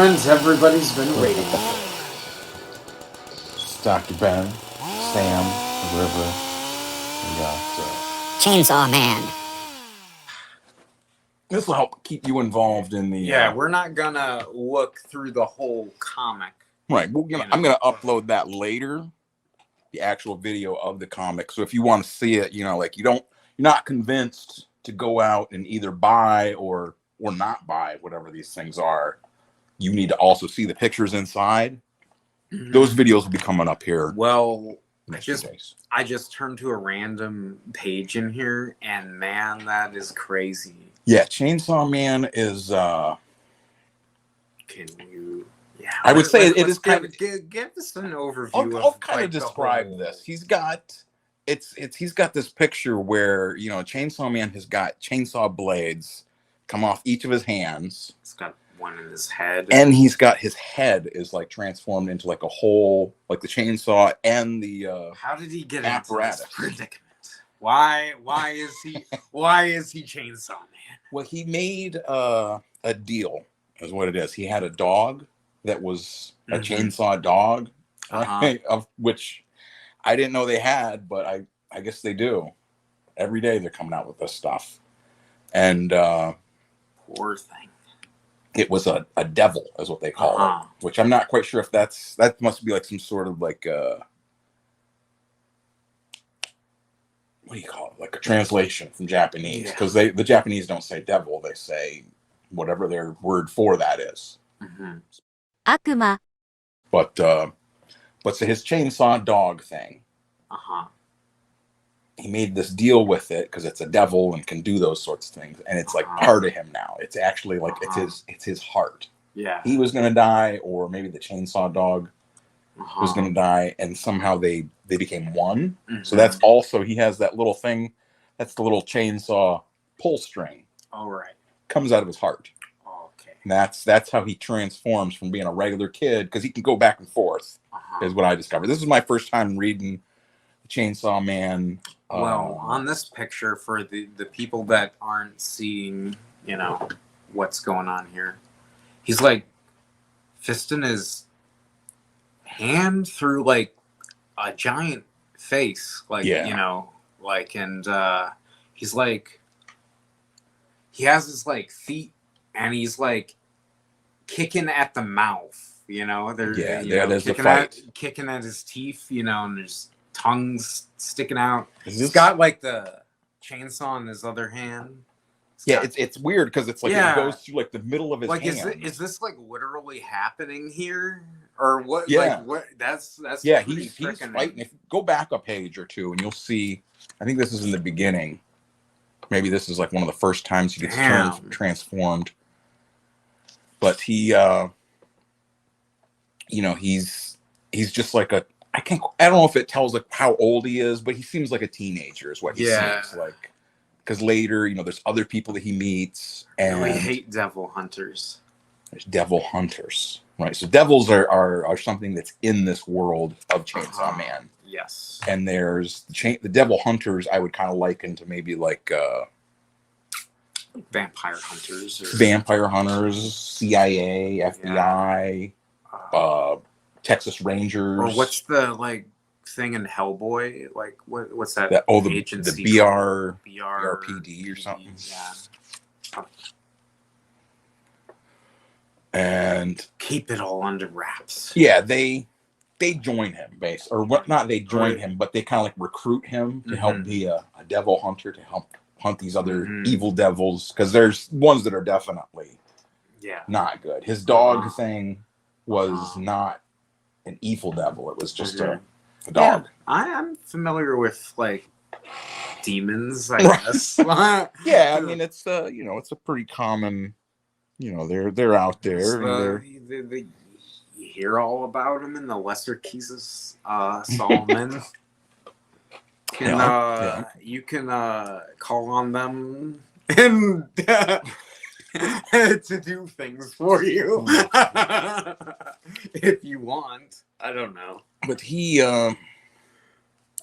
moments everybody's been waiting for. It's Dr.Ben, Sam, River. We got ChainsawMan. this will help keep you involved in the. Yeah, we're not gonna look through the whole comic. Right. I'm gonna upload that later, the actual video of the comic. So if you want to see it, like you're not convinced to go out and either buy or not buy whatever these things are, you need to also see the pictures inside. Mm-hmm. Those videos will be coming up here. Well, I just turned to a random page in here, and man, that is crazy. Yeah, ChainsawMan is. Can you? Yeah, I would say it is kind of. Give us an overview. I'll kind of describe this. He's got this picture where ChainsawMan has got chainsaw blades come off each of his hands. He's got one in his head, and he's got his head is like transformed into like a whole, like the chainsaw and the. How did he get apparatus into this predicament? Why is he Chainsaw Man? Well, he made a deal, is what it is. He had a dog that was a chainsaw dog, right? Of which I didn't know they had, but I guess they do. Every day they're coming out with this stuff, and poor thing. It was a devil, is what they call it. Which I'm not quite sure if that must be like some sort of like what do you call it? Like a translation from Japanese, because the Japanese don't say devil, they say whatever their word for that is. Akuma. But so his chainsaw dog thing. He made this deal with it because it's a devil and can do those sorts of things, and it's like part of him now. It's actually like it's his heart. Yeah, he was gonna die, or maybe the chainsaw dog was gonna die, and somehow they became one. So that's also, he has that little thing. That's the little chainsaw pull string. All right, comes out of his heart. Okay, and that's how he transforms from being a regular kid, because he can go back and forth. Is what I discovered. This is my first time reading Chainsaw Man. Well, on this picture, for the people that aren't seeing, what's going on here, he's like fisting his hand through like a giant face, like and he's like, he has his like feet, and he's like kicking at the mouth, there's a fight, kicking at his teeth, and there's tongues sticking out. He's got like the chainsaw in his other hand. It's weird because it's like it goes through like the middle of his hand. Is this like literally happening here, or what? Yeah, like, what? That's he's fighting. If you go back a page or two, and you'll see. I think this is in the beginning. Maybe this is like one of the first times he gets transformed. But he, he's just like a. I don't know if it tells like how old he is, but he seems like a teenager is what he seems like. Because later, there's other people that he meets, and we hate devil hunters. There's devil hunters, right? So devils are something that's in this world of Chainsaw Man. Yes. And there's the devil hunters. I would kind of liken to maybe like vampire hunters, CIA, FBI, Texas Rangers, or what's the like thing in Hellboy? Like what's that? The agency? BRPD or something. Yeah. And keep it all under wraps. Yeah, they join him, or what? Not they join him, but they kind of like recruit him to help be a devil hunter, to help hunt these other evil devils, because there's ones that are definitely not good. His dog thing was not an evil devil; it was just a dog. Yeah, I'm familiar with like demons, I guess. Yeah, I mean it's it's a pretty common. They're out there. You hear all about them in the Lesser Keys of Solomon. You can call on them and to do things for you if you want. I don't know, but he. So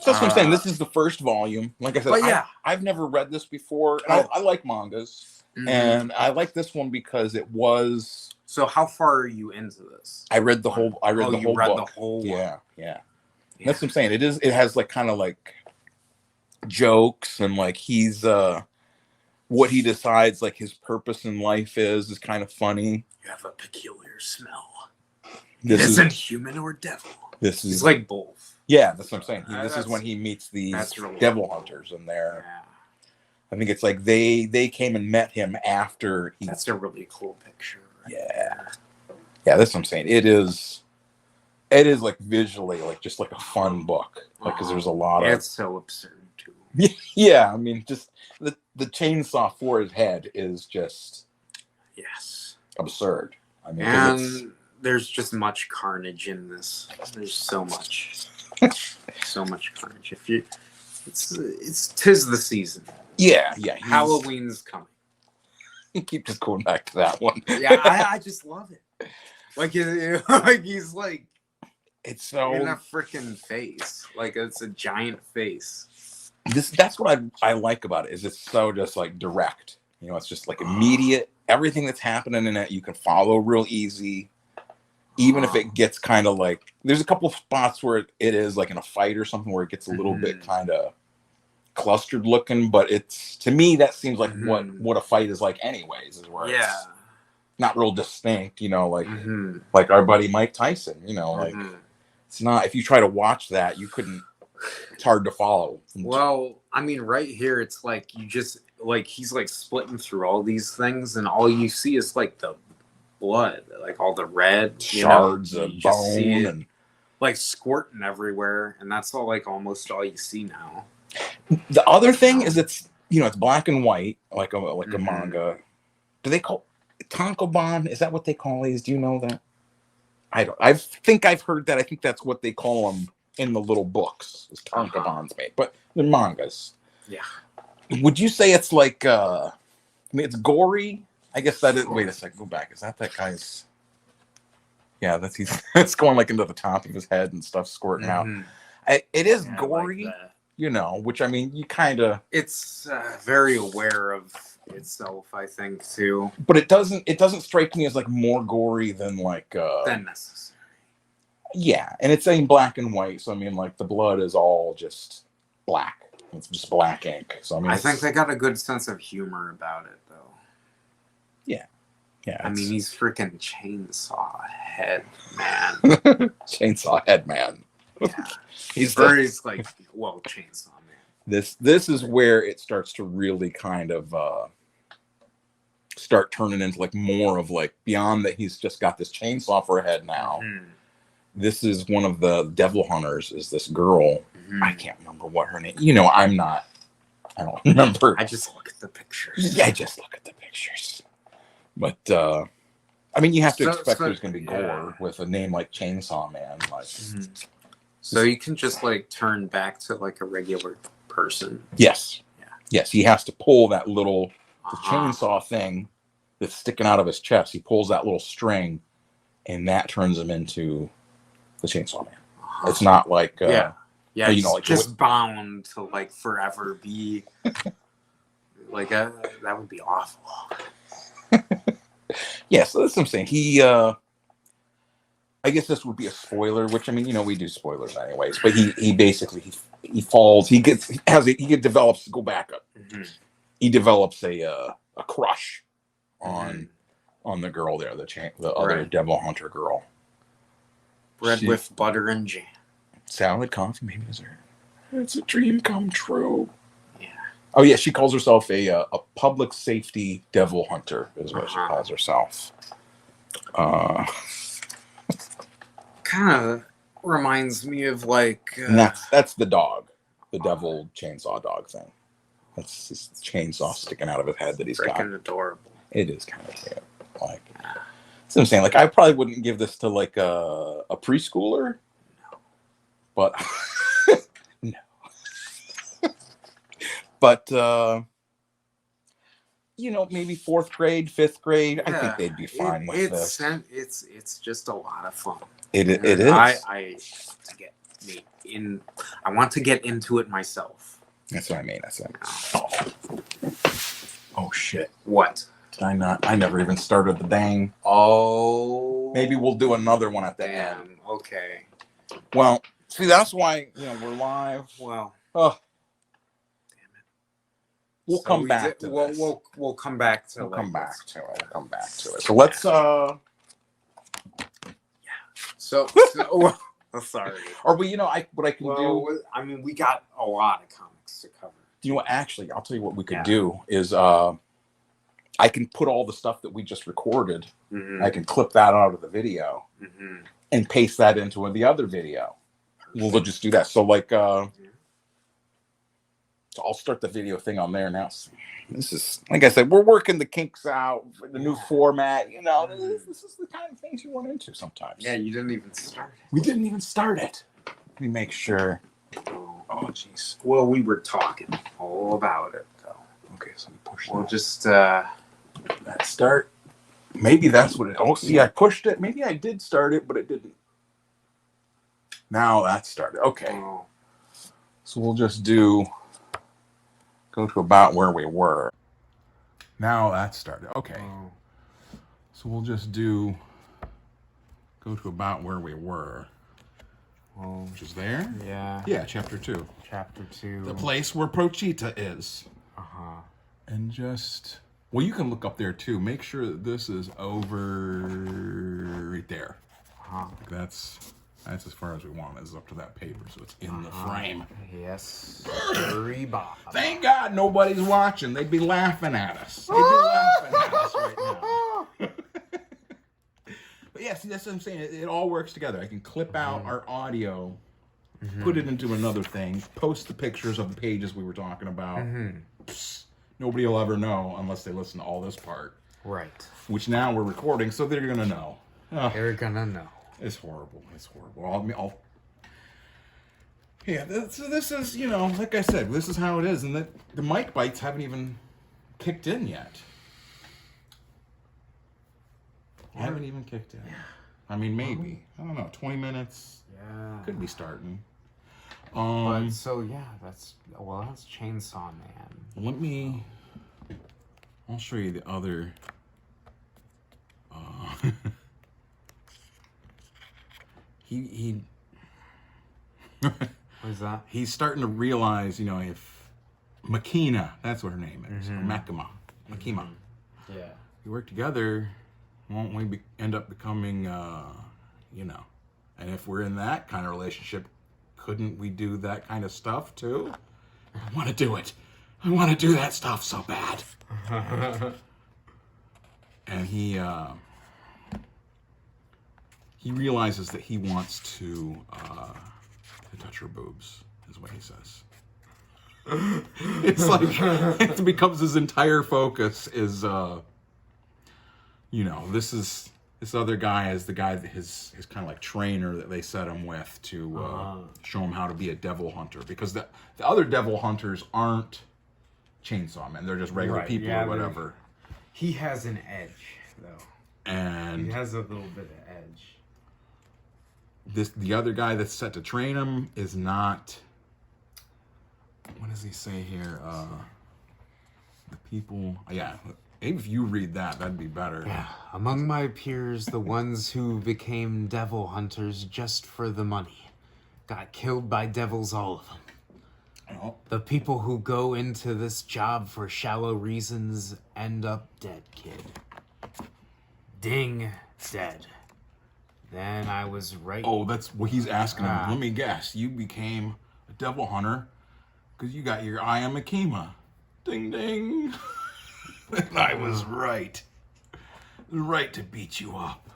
that's what I'm saying. This is the first volume. Like I said, I've never read this before. And I like mangas, and I like this one because it was So how far are you into this? I read the whole. I read the whole book. The whole one. Yeah. That's what I'm saying. It has like kind of like jokes and like he's what he decides like his purpose in life is kind of funny. You have a peculiar smell. This isn't human or devil. This is He's like both. Yeah, that's what I'm saying. This is That's- when he meets these really devil cool. hunters, and they're. Yeah. I think it's like they came and met him after he. That's a really cool picture. Right Yeah. Yeah, that's what I'm saying. It is like visually like just like a fun book, like because there's a lot of. It's so absurd too. Yeah, I mean, just the chainsaw for his head is just Yes. absurd. I mean, 'cause it's, And there's just much carnage in this. There's so much, so much carnage. If you, tis the season. yeah, Halloween's coming. He keeps just going back to that one. Yeah, I just love it. Like, like he's like It's so in a freaking face. Like it's a giant face. that's what I like about it is it's so just like direct. You know, it's just like immediate. Everything that's happening in it you can follow real easy. Even if it gets kind of like there's a couple of spots where it is like in a fight or something where it gets a little bit kind of clustered looking, but it's to me that seems like what a fight is like anyways, is where it's not real distinct, you know, like our buddy Mike Tyson, you know, like it's not if you try to watch that you couldn't it's hard to follow. Well, I mean right here it's like you just like he's like splitting through all these things and all you see is like the blood, like all the red shards you of bone and like squirting everywhere, and that's all like almost all you see now. the other thing is it's you know it's black and white like a manga. Do they call tankobon? Is that what they call these? Do you know that? I think I've heard that. I think that's what they call them in the little books. Is tankobons made, but they're mangas. Yeah. Would you say it's like I mean it's gory? I guess that is. Wait a second. Go back. Is that guy's? Yeah, that's he's. It's going like into the top of his head and stuff squirting out. It is gory, like you know. Which I mean, you kind of. It's very aware of itself, I think, too. But it doesn't strike me as like more gory than like. Than necessary. Yeah, and it's saying black and white, so I mean, like the blood is all just black. It's just black ink. So I mean, I think they got a good sense of humor about it, though. Yeah, I mean, he's freaking chainsaw head man. Chainsaw head man. Yeah, he's like chainsaw man. This is where it starts to really kind of start turning into like more of like beyond that he's just got this chainsaw for a head now. This is one of the devil hunters. Is this girl? I can't remember what her name. You know, I don't remember. I just look at the pictures. Yeah, I just look at the pictures. But I mean, you have to expect there's going to be gore with a name like Chainsaw Man. Like, so you can just like turn back to like a regular person. Yes. Yeah. Yes, he has to pull that little the chainsaw thing that's sticking out of his chest. He pulls that little string, and that turns him into the Chainsaw Man. It's not like yeah, you know, like just bound to like forever be like that would be awful. Yeah, so that's what I'm saying. He, I guess this would be a spoiler, which I mean, you know, we do spoilers anyways. But he basically he falls. He develops. Go back up. He develops a crush on the girl there, the other devil hunter girl. Bread with butter and jam. Salad, coffee, maybe dessert. It's a dream come true. Yeah. Oh yeah, she calls herself a public safety devil hunter is what she calls herself. Kind of reminds me of like. And that's the dog, the devil chainsaw dog thing. That's his chainsaw sticking out of his head that he's got. Freaking adorable. It is kind of cute. Like, that's what I'm saying. Like, I probably wouldn't give this to like a preschooler. No. But no. But you know, maybe 4th grade, 5th grade. I think they'd be fine with this. It's just a lot of fun. It is. I want to get into it myself. That's what I mean. Oh shit! What? I never even started the dang. Oh. Maybe we'll do another one at the end. Damn. Okay. Well, see, that's why, we're live. Well. Oh. Damn it. We'll come back to this. We'll come back to We'll come back to it. We'll come back to it. So let's So sorry. Or what I can do. I mean, we got a lot of comics to cover. Actually, I'll tell you what we could do is I can put all the stuff that we just recorded. Mm-hmm. I can clip that out of the video Mm-hmm. and paste that into the other video. We'll just do that. So so I'll start the video thing on there now. This is, like I said, we're working the kinks out, the new format. This is the kind of things you run into sometimes. Yeah, you didn't even start it. We didn't even start it. Let me make sure. Oh, jeez. Well, we were talking all about it, though. Okay, so we push We'll that. just That start. Maybe that's what it. Oh, see, I pushed it. Maybe I did start it, but it didn't. Now that started. Okay. Oh. So we'll just go to about where we were. Now that started. Okay. Oh. So we'll just go to about where we were. Oh. Which is there? Yeah. Yeah, chapter 2. Chapter 2. The place where Prochita is. Uh-huh. And just... Well, you can look up there, too. Make sure that this is over right there. Uh-huh. That's as far as we want. It's up to that paper, so it's in the frame. Yes. Very Bob. Thank God nobody's watching. They'd be laughing at us. They'd be laughing at us right now. But yeah, see, that's what I'm saying. It all works together. I can clip out our audio, put it into another thing, post the pictures of the pages we were talking about. Psst, nobody will ever know unless they listen to all this part. Right. Which now we're recording, so they're going to know. Oh, They're gonna know. it's horrible. It's horrible. Yeah, this is, like I said, this is how it is. And the mic bites haven't even kicked in yet. Haven't even kicked in. I mean, maybe. I don't know. 20 minutes. Yeah. Could be starting. But so yeah, that's Chainsaw Man. I'll show you the other. He. What is that? He's starting to realize, if Makina, that's what her name is, or Makima. Yeah. We work together, won't we end up becoming, and if we're in that kind of relationship, couldn't we do that kind of stuff too? I want to do it. I want to do that stuff so bad. And he realizes that he wants to touch her boobs, is what he says. It's like, it becomes his entire focus is, this other guy is the guy that his kind of like trainer that they set him with to show him how to be a devil hunter. Because the other devil hunters aren't Chainsaw Men. They're just regular people or whatever. He has an edge, though. And he has a little bit of edge. The other guy that's set to train him is not. What does he say here? The people. Yeah, maybe if you read that, that'd be better. Yeah. Among my peers, the ones who became devil hunters just for the money got killed by devils, all of them. Oh. The people who go into this job for shallow reasons end up dead, kid. Ding, dead. Then I was right. Oh, that's what he's asking him. Let me guess. You became a devil hunter because you got your eye on Makima. Ding, ding. And I was right. Right to beat you up.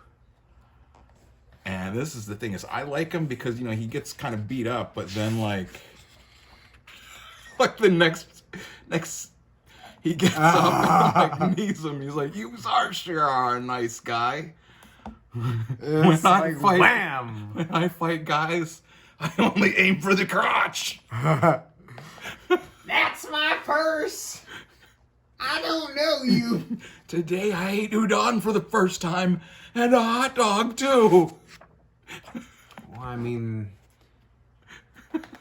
And this is the thing is, I like him because, he gets kind of beat up, but then like the next he gets up and knees him. He's like, you sure are a nice guy. When I fight guys, I only aim for the crotch. That's my purse. I don't know you. Today I ate udon for the first time and a hot dog too. Well, I mean,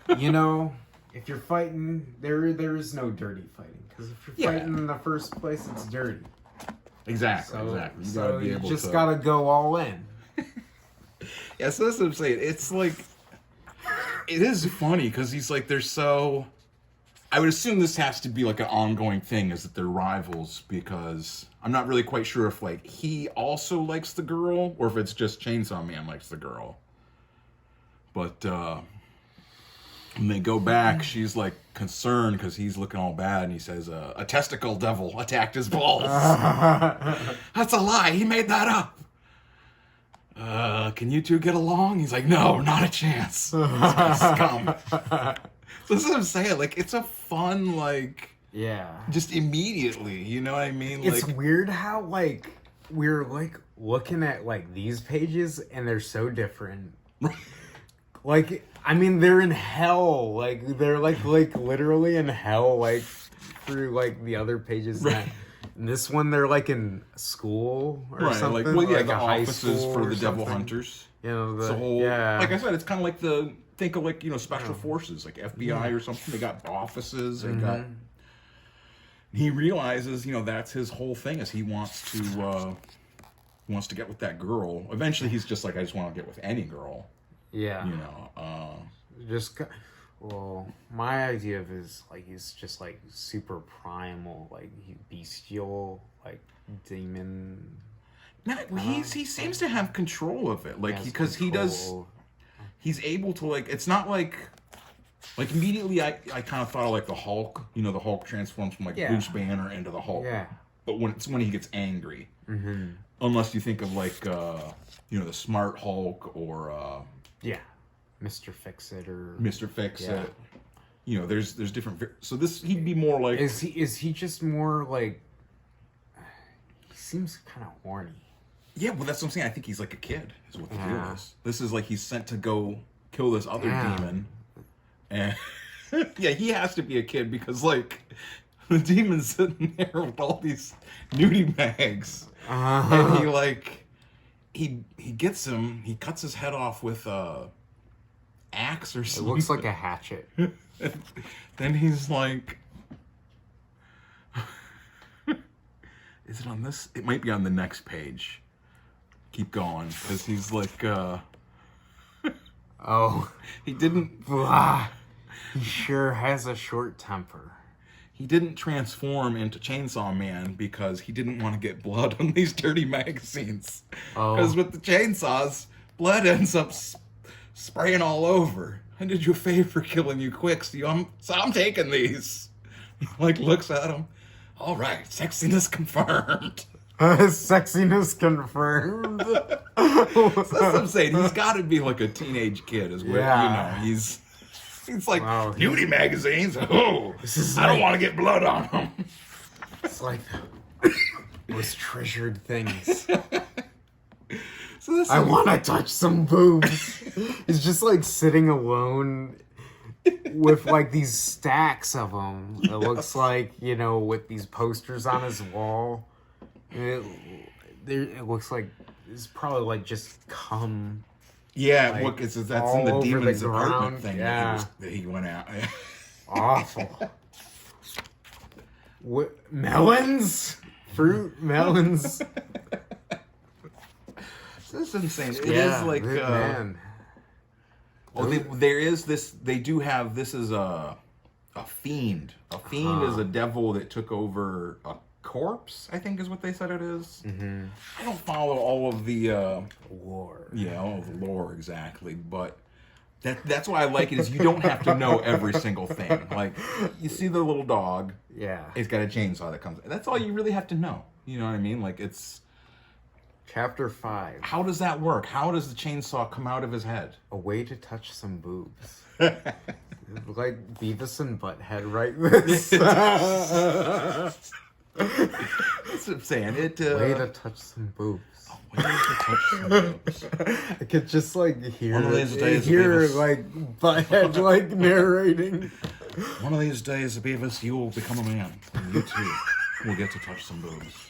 if you're fighting, there is no dirty fighting. Because if you're fighting in the first place, it's dirty. Exactly. So, Exactly. You so gotta be you able just to. gotta go all in. Yeah, so that's what I'm saying. It's like, it is funny because he's like, they're so. I would assume this has to be like an ongoing thing, is that they're rivals, because I'm not really quite sure if like he also likes the girl or if it's just Chainsaw Man likes the girl. But when they go back, she's like concerned because he's looking all bad, and he says a testicle devil attacked his balls. That's a lie. He made that up. Can you two get along? He's like, no, not a chance. This guy's scum. So this is what I'm saying. Like, it's a fun, like, Yeah. just immediately, you know what I mean? It's Like, weird how, like, we're, like, looking at, like, these pages, and they're so different. Like, I mean, they're in hell. Like, they're, like literally in hell, like, through, like, the other pages. Right. And this one, they're, like, in school or right, something. like, well, yeah, like the a high offices school for or the Devil something. Hunters. You know, It's a whole, yeah. like I said, it's kind of like think of like, you know, special forces, like FBI or something. They got offices, they got. He realizes, you know, that's his whole thing, is he wants to get with that girl. Eventually, he's just like, I just want to get with any girl. Yeah. You know. Well, my idea of his, like, he's just, like, super primal, like, bestial, like, demon. No, he seems to have control of it, like, because he does. He's able to, like, it's not like immediately I kind of thought of like the Hulk. You know, the Hulk transforms from like Bruce Banner into the Hulk. Yeah. But when he gets angry, unless you think of like you know, the Smart Hulk or Mr. Fix-It or Mr. Fix-It. You know, there's different. So he'd be more like. Is he just more like? He seems kind of horny. Yeah, well, that's what I'm saying. I think he's like a kid, is what the deal is. This is like he's sent to go kill this other demon. And yeah, he has to be a kid because, like, the demon's sitting there with all these nudie mags. And he, like, he gets him, he cuts his head off with a axe or something. It looks like a hatchet. Then he's like... Is it on this? It might be on the next page. Keep going, because he's like, Oh. he didn't... He sure has a short temper. He didn't transform into Chainsaw Man because he didn't want to get blood on these dirty magazines. Because with the chainsaws, blood ends up spraying all over. I did you a favor killing you quick, so I'm taking these. Like, looks at him. All right, sexiness confirmed. Sexiness confirmed. So that's what I'm saying. He's got to be like a teenage kid, is what, you know. He's like, nudie magazines. Oh, I don't want to get blood on them. It's like most treasured things. So I want to touch some boobs. He's just like sitting alone with like these stacks of them. It looks like, you know, with these posters on his wall. It looks like it's probably like just cum. Yeah, like, look, that's in the demon's apartment thing Yeah. that he went out. Awful. What, melons? Fruit melons? This is insane. It is like man. Well, there is this. They do have this is a fiend. A fiend is a devil that took over a corpse, I think is what they said it is. Mm-hmm. I don't follow all of the lore. Yeah, all of the lore exactly, but that's why I like it is you don't have to know every single thing. Like, you see the little dog. Yeah. It's got a chainsaw that comes. That's all you really have to know. You know what I mean? Like, it's Chapter 5. how does that work? How does the chainsaw come out of his head? A way to touch some boobs. Like Beavis and Butthead, right? This. That's what I'm saying. Way to touch some boobs. Way to touch some boobs. I could just like hear One of these days, hear Beavis. like Butthead like narrating. One of these days, Beavis, you will become a man, and you too will get to touch some boobs.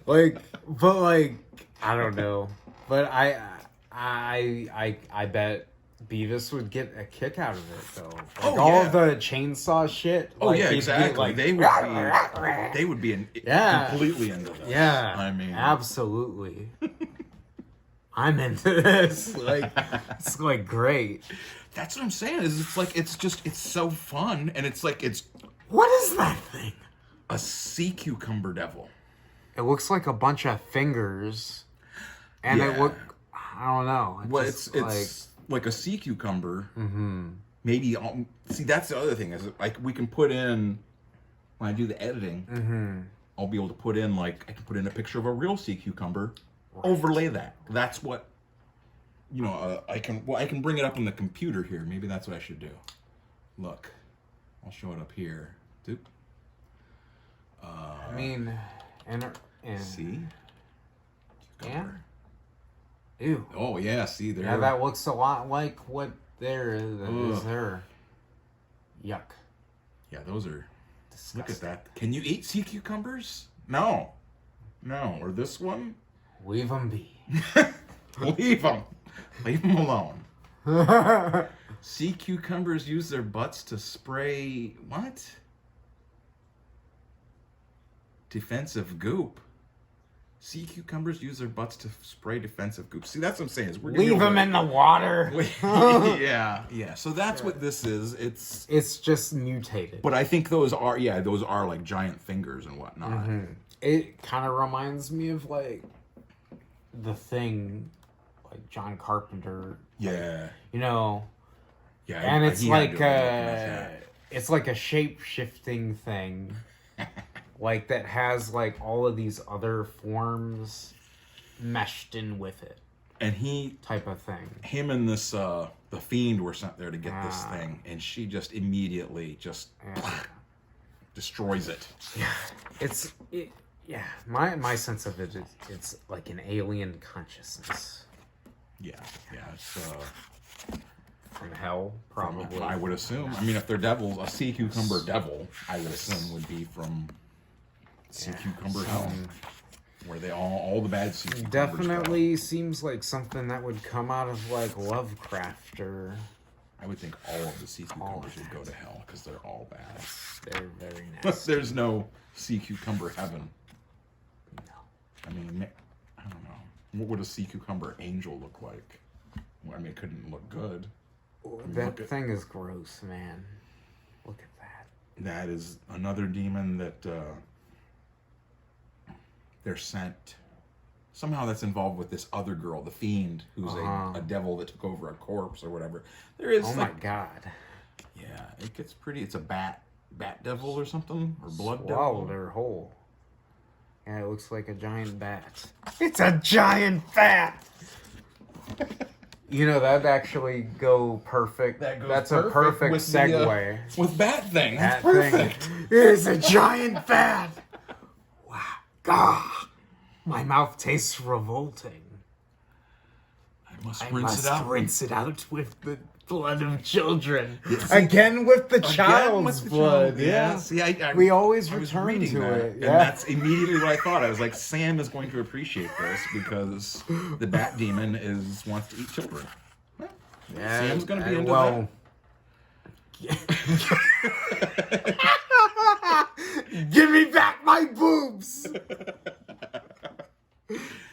Like, but like, I don't know. But I bet Beavis would get a kick out of it, though. Like, Oh, all yeah. of the chainsaw shit. Oh like, yeah, he'd be exactly. like, They would be completely into this. Yeah, I mean, absolutely. I'm into this. Like, it's like great. that's what I'm saying. Is it's so fun, and it's What is that thing? a sea cucumber devil. It looks like a bunch of fingers, and Yeah. it look. I don't know. Well, just, it's like a sea cucumber. Mm-hmm. Maybe see that's the other thing is like we can put in when I do the editing. Mm-hmm. I'll be able to put in I can put in a picture of a real sea cucumber, overlay that. That's what I can bring it up on the computer here. Maybe that's what I should do. Look, I'll show it up here. Doop. I mean, and See? Yeah. Ew. Oh yeah, see there. Yeah, that looks a lot like what there is there. Yuck. Yeah, those are. Disgusting. Look at that. Can you eat sea cucumbers? No. Or this one? Leave them be. Leave them alone. Sea cucumbers use their butts to spray what? Defensive goop. Sea cucumbers use their butts to spray defensive goop. See, that's what I'm saying. Is Leave them in the water. yeah. So that's what this is. It's just mutated. But I think those are like giant fingers and whatnot. Mm-hmm. It kind of reminds me of like The Thing, like John Carpenter. Yeah. Yeah. And it's he had like to it's like a shape-shifting thing. Like that has like all of these other forms meshed in with it. And he type of thing. Him and this the Fiend were sent there to get this thing, and she just immediately destroys it. Yeah. My sense of it is it's like an alien consciousness. Yeah. It's from hell, probably. I would assume. I mean, if they're devils, a sea cucumber devil, I would assume would be from sea cucumber hell, where they all the bad sea cucumbers definitely seems like something that would come out of like Lovecraft or. I would think all of the sea cucumbers would go to hell because they're all bad. They're very nasty. There's no sea cucumber heaven. No. I mean, I don't know. What would a sea cucumber angel look like? Well, I mean, it couldn't look good. That thing is gross, man. Look at that. That is another demon that they're sent. Somehow that's involved with this other girl, the Fiend, who's a devil that took over a corpse or whatever. There is. Oh my god. Yeah, it gets pretty. It's a bat devil or something, or blood Swallowed devil. her whole. Yeah, it looks like a giant bat. It's a giant bat. That'd actually go perfect. That's a perfect segue. With bat thing. Bat Perfect. thing. It's a giant bat. Wow. God. My mouth tastes revolting. I must rinse it out with the blood of children. Again with the child's blood. Yeah. See, we always return to it. And that's immediately what I thought. I was like, Sam is going to appreciate this because the bat demon wants to eat children. Yeah, Sam's going to be into that. Give me back my boobs!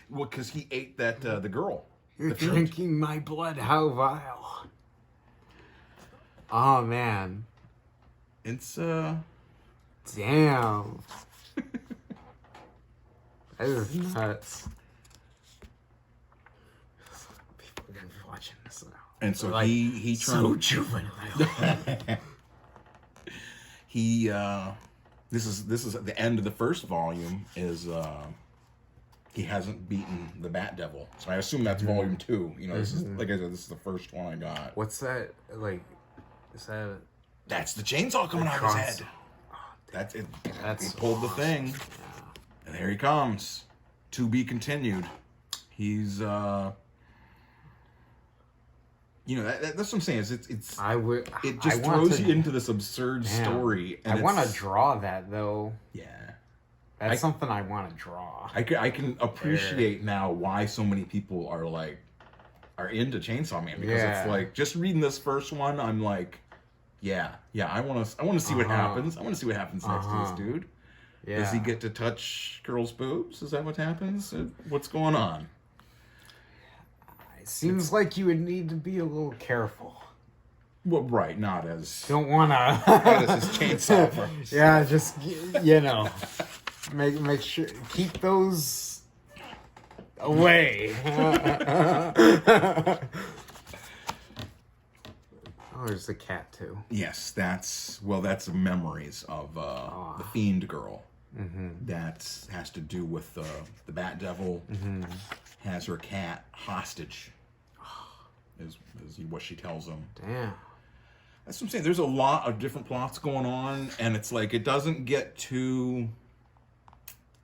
Well, because he ate that the girl. You're drinking my blood. How vile! Oh man, it's damn. That is nuts. People are gonna be watching this now. And so like, he so juvenile. This is at the end of the first volume. He hasn't beaten the Bat Devil, so I assume that's volume 2. This is like I said, this is the first one I got. What's that like? Is that? That's the chainsaw coming out of his head. That's it. He pulled the thing, and there he comes. To be continued. He's that's what I'm saying. It just throws you into this absurd story. And I want to draw that though. Yeah. That's something I want to draw. I can appreciate now why so many people are like, are into Chainsaw Man because Yeah. it's like just reading this first one, I'm like, yeah, I want to see what happens. I want to see what happens next to this dude. Yeah. Does he get to touch girls' boobs? Is that what happens? What's going on? It seems like you would need to be a little careful. Well, right, not as Don't want to. not as his chainsaw first. Yeah, just you know, make sure keep those away. Oh, there's a cat too. Yes, that's memories of the Fiend girl. That has to do with the Bat Devil has her cat hostage. Is what she tells him. Damn. That's what I'm saying. There's a lot of different plots going on, and it's like it doesn't get too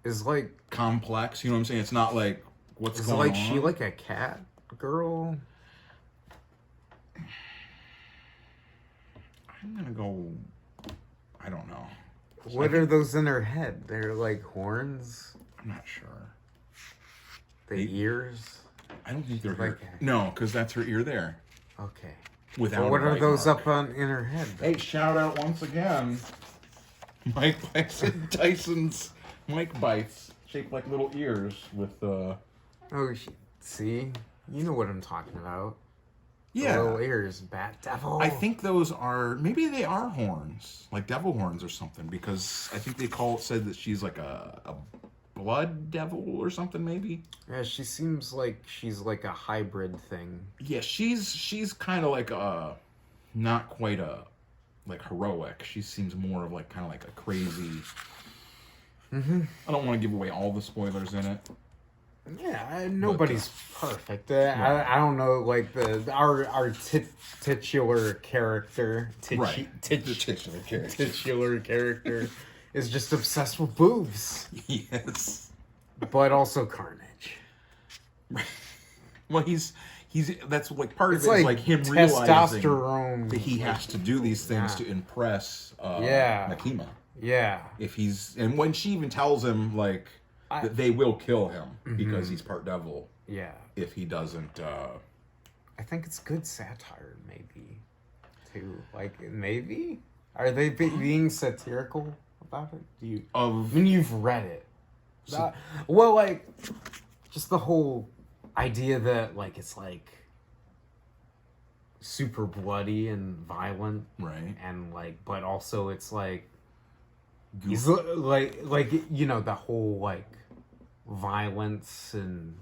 Is like complex. You know what I'm saying? It's not like what's is going like on. she like a cat girl? I'm gonna go. I don't know. What are those in her head? They're like horns. I'm not sure. The ears. I don't think they're Like her. No, because that's her ear there. Okay. Without. But what a are bite those mark. up on in her head? Hey, shout out once again. Mike Tyson's Mike bites shaped like little ears with Oh, see, you know what I'm talking about. The yeah. little ears, Bat Devil. I think those are maybe they are horns, like devil horns or something, because I think they said that she's like a blood devil or something maybe. Yeah, she seems like she's like a hybrid thing. Yeah, she's kind of like not quite a like heroic. She seems more of like kind of like a crazy. I don't want to give away all the spoilers in it. Yeah, nobody's perfect. I don't know, like our titular character, Right. titular character is just obsessed with boobs, Yes. but also carnage. Well, he's that's like part It's of it is like like him realizing testosterone. that he has to do these things Yeah. to impress Yeah. Makima. Yeah, And when she even tells him like that they will kill him because he's part devil yeah. if he doesn't I think it's good satire, maybe. Too, like maybe are they being satirical about it? Do you? I mean, you've read it. Well, like just the whole idea that like it's like super bloody and violent, right. and like, but also it's like Goof. he's like you know the whole like violence and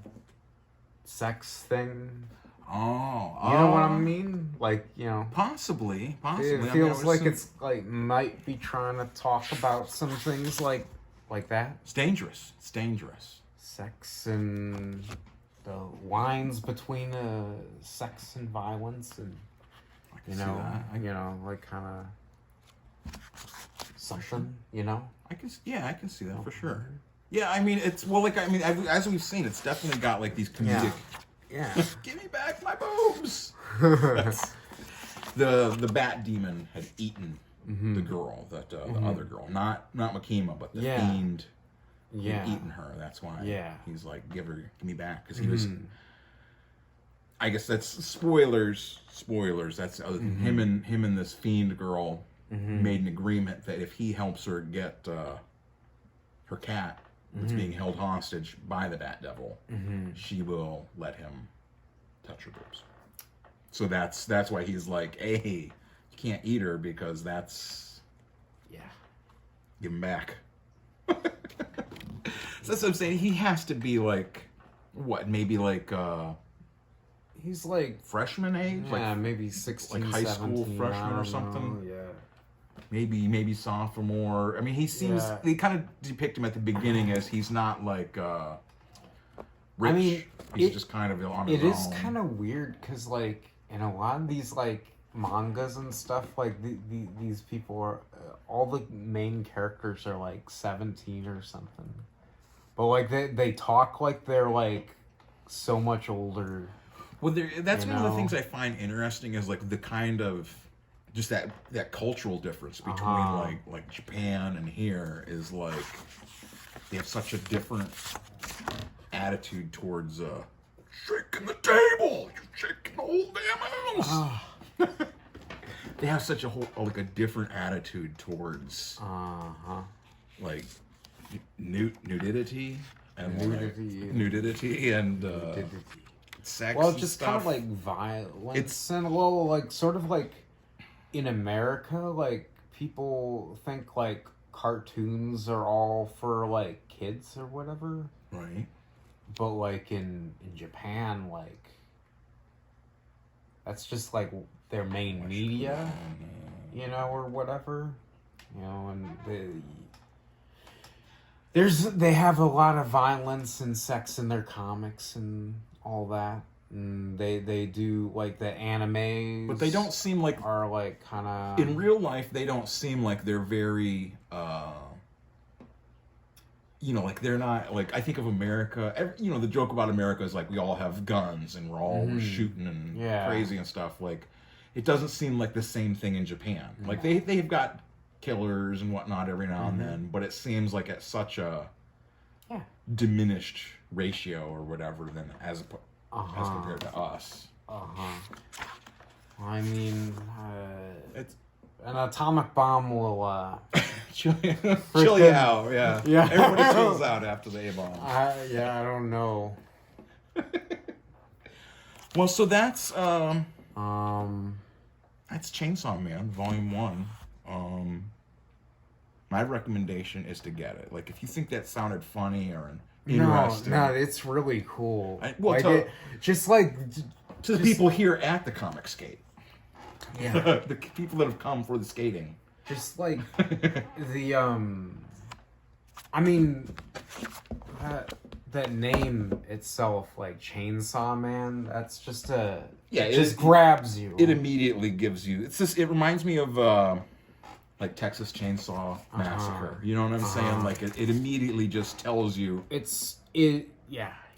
sex thing. Oh, You know what I mean? Like, you know, Possibly. it I mean, feels I like was- it's like might be trying to talk about some things like that. It's dangerous. It's dangerous. Sex and the lines between sex and violence, and I can you see know, that. like kind of something, you know. I can see that for sure. Yeah, I mean, it's like as we've seen, it's definitely got like these comedic. Yeah. Give me back my boobs. The bat demon had eaten the girl, the other girl, not Makima, but the fiend. Yeah. Had eaten her. That's why. Yeah. He's like, give me back, because he was. I guess that's spoilers. Spoilers. That's the other thing. Him and this fiend girl made an agreement that if he helps her get her cat that's being held hostage by the Bat Devil, she will let him touch her boobs. So that's why he's like, hey, you can't eat her because that's give him back. So that's what I'm saying. He has to be like what? Maybe like He's like freshman age, yeah, maybe 16, like high school 17, freshman I or don't something? know, Yeah. maybe sophomore. I mean, he seems they kind of depict him at the beginning as he's not like rich. I mean, he's just kind of on his It own. is kind of weird because, like, in a lot of these, like, mangas and stuff, like, these people are, all the main characters are, like, 17 or something. But, like, they talk like they're, like, so much older. Well, that's you one of the know? things I find interesting is, like, the kind of, just that cultural difference between, like Japan and here is, like, they have such a different attitude towards shaking the table. You're shaking the whole damn house. They have such a different attitude towards like nudity and nudity and sex. Well, and just stuff. kind of like violence and a little like sort of like in America, like people think like cartoons are all for like kids or whatever. Right. But like in Japan, like that's just like their main media, you know, or whatever, you know, and they have a lot of violence and sex in their comics and all that, and they do like the animes, But they don't seem like are like kind of in real life. They don't seem like they're very. You know, like they're not like I think of America. You know, the joke about America is like we all have guns and we're all shooting and crazy and stuff. Like, it doesn't seem like the same thing in Japan. Like they've got killers and whatnot every now and then, but it seems like it's such a diminished ratio or whatever than as compared to us. I mean, It's an atomic bomb will chill you out, yeah. Everybody chills out after the A-bomb. I don't know. Well, so that's Chainsaw Man, Volume 1. My recommendation is to get it. Like, if you think that sounded funny or interesting, No, it's really cool. to the people here at the Comic Skate. Yeah. The people that have come for the skating. Just like the I mean that name itself, like Chainsaw Man, that's just it grabs you. It immediately gives you. It reminds me of like Texas Chainsaw Massacre. You know what I'm saying? Like it immediately just tells you.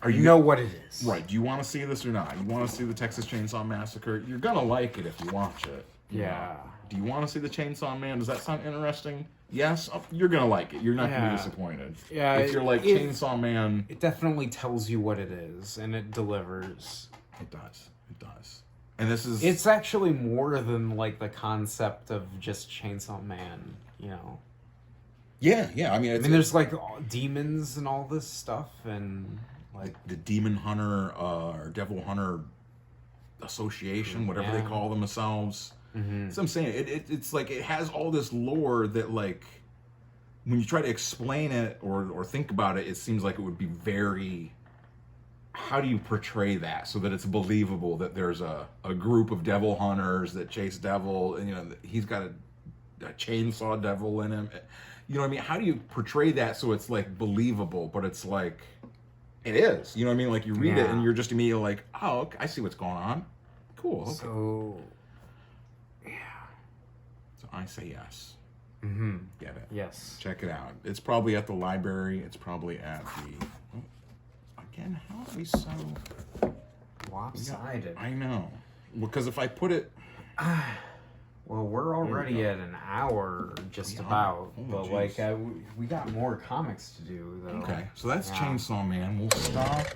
You know what it is. Right. Do you want to see this or not? You want to see the Texas Chainsaw Massacre? You're gonna like it if you watch it. Yeah. Do you want to see the Chainsaw Man? Does that sound interesting? Yes. You're gonna like it. You're not gonna be disappointed. Yeah. If you're like Chainsaw Man, it definitely tells you what it is, and it delivers. It does. It does. And this is. It's actually more than like the concept of just Chainsaw Man. You know. Yeah. I mean, there's like demons and all this stuff, and like the Demon Hunter or Devil Hunter Association, whatever they call themselves. So I'm saying it's like it has all this lore that like when you try to explain it or think about it, it seems like it would be very. How do you portray that so that it's believable that there's a group of devil hunters that chase devil and you know he's got a chainsaw devil in him? You know what I mean? How do you portray that so it's like believable, but it's like. It is. You know what I mean? Like, you read it and you're just immediately like, oh, okay, I see what's going on. Cool. Okay. So, So I say yes. Get it. Yes. Check it out. It's probably at the library. It's probably at the... Oh, again, how are we so... Lopsided. I know. Because if I put it... Well, we're already at an hour, just about. But like, we got more comics to do, though. Okay, so that's Chainsaw Man. We'll stop.